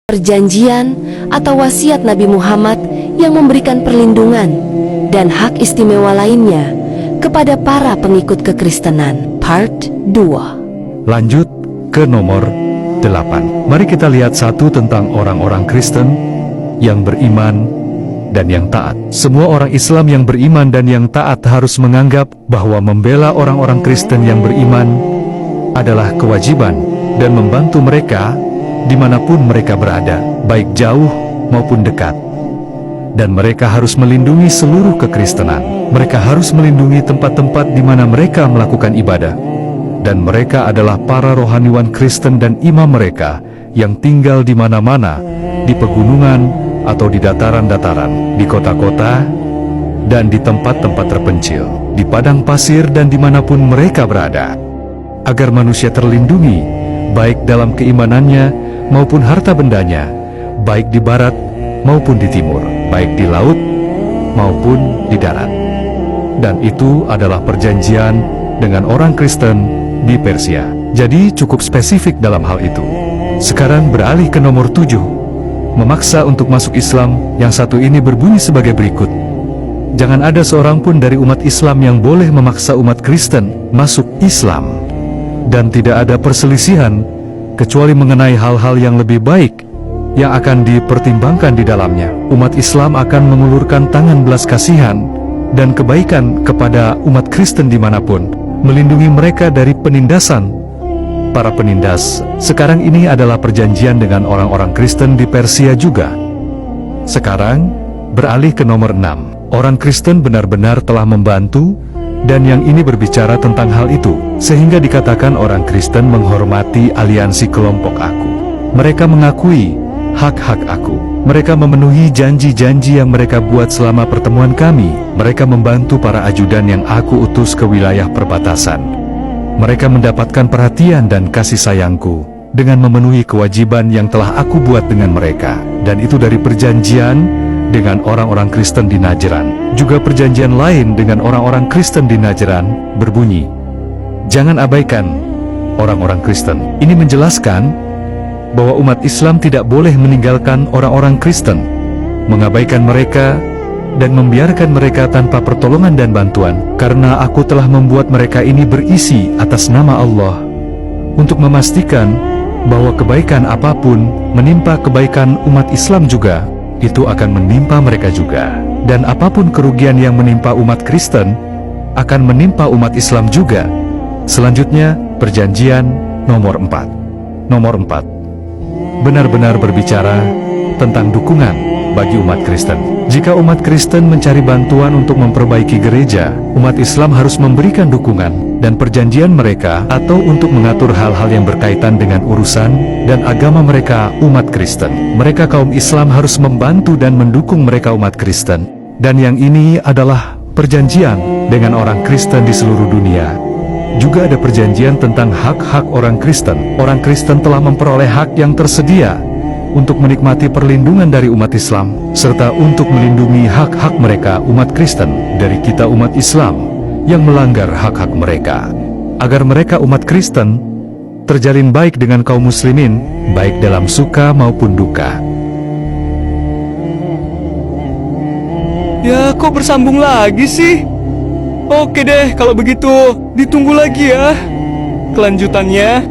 Perjanjian atau wasiat Nabi Muhammad yang memberikan perlindungan dan hak istimewa lainnya kepada para pengikut kekristenan. Part 2. Lanjut ke nomor 8. Mari kita lihat satu tentang orang-orang Kristen yang beriman dan yang taat. Semua orang Islam yang beriman dan yang taat harus menganggap bahwa membela orang-orang Kristen yang beriman adalah kewajiban dan membantu mereka dimanapun mereka berada, baik jauh maupun dekat. Dan mereka harus melindungi seluruh kekristenan. Mereka harus melindungi tempat-tempat di mana mereka melakukan ibadah. Dan mereka adalah para rohaniwan Kristen dan imam mereka yang tinggal di mana-mana, di pegunungan atau di dataran-dataran, di kota-kota dan di tempat-tempat terpencil, di padang pasir dan dimanapun mereka berada, agar manusia terlindungi, baik dalam keimanannya maupun harta bendanya, baik di barat maupun di timur, baik di laut maupun di darat. Dan itu adalah perjanjian dengan orang Kristen di Persia. Jadi cukup spesifik dalam hal itu. Sekarang beralih ke nomor 7. Memaksa untuk masuk Islam. Yang satu ini berbunyi sebagai berikut. Jangan ada seorang pun dari umat Islam yang boleh memaksa umat Kristen masuk Islam. Dan tidak ada perselisihan kecuali mengenai hal-hal yang lebih baik yang akan dipertimbangkan di dalamnya. Umat Islam akan mengulurkan tangan belas kasihan dan kebaikan kepada umat Kristen dimanapun, melindungi mereka dari penindasan para penindas. Sekarang ini adalah perjanjian dengan orang-orang Kristen di Persia juga. Sekarang beralih ke nomor 6. Orang Kristen benar-benar telah membantu, dan yang ini berbicara tentang hal itu, sehingga dikatakan orang Kristen menghormati aliansi kelompok aku. Mereka mengakui hak-hak aku. Mereka memenuhi janji-janji yang mereka buat selama pertemuan kami. Mereka membantu para ajudan yang aku utus ke wilayah perbatasan. Mereka mendapatkan perhatian dan kasih sayangku dengan memenuhi kewajiban yang telah aku buat dengan mereka. Dan itu dari perjanjian dengan orang-orang Kristen di Najran. Juga perjanjian lain dengan orang-orang Kristen di Najran berbunyi, jangan abaikan orang-orang Kristen. Ini menjelaskan bahwa umat Islam tidak boleh meninggalkan orang-orang Kristen, mengabaikan mereka, dan membiarkan mereka tanpa pertolongan dan bantuan, karena aku telah membuat mereka ini berisi atas nama Allah, untuk memastikan bahwa kebaikan apapun menimpa kebaikan umat Islam juga, itu akan menimpa mereka juga. Dan apapun kerugian yang menimpa umat Kristen, akan menimpa umat Islam juga. Selanjutnya, perjanjian nomor 4. Nomor 4 benar-benar berbicara tentang dukungan bagi umat Kristen. Jika umat Kristen mencari bantuan untuk memperbaiki gereja, umat Islam harus memberikan dukungan dan perjanjian mereka, atau untuk mengatur hal-hal yang berkaitan dengan urusan dan agama mereka, umat Kristen. Mereka kaum Islam harus membantu dan mendukung mereka umat Kristen. Dan yang ini adalah perjanjian dengan orang Kristen di seluruh dunia. Juga ada perjanjian tentang hak-hak orang Kristen. Orang Kristen telah memperoleh hak yang tersedia untuk menikmati perlindungan dari umat Islam, serta untuk melindungi hak-hak mereka umat Kristen dari kita umat Islam yang melanggar hak-hak mereka, agar mereka umat Kristen terjalin baik dengan kaum muslimin, baik dalam suka maupun duka. Ya, kok bersambung lagi sih? Oke deh, kalau begitu ditunggu lagi ya kelanjutannya.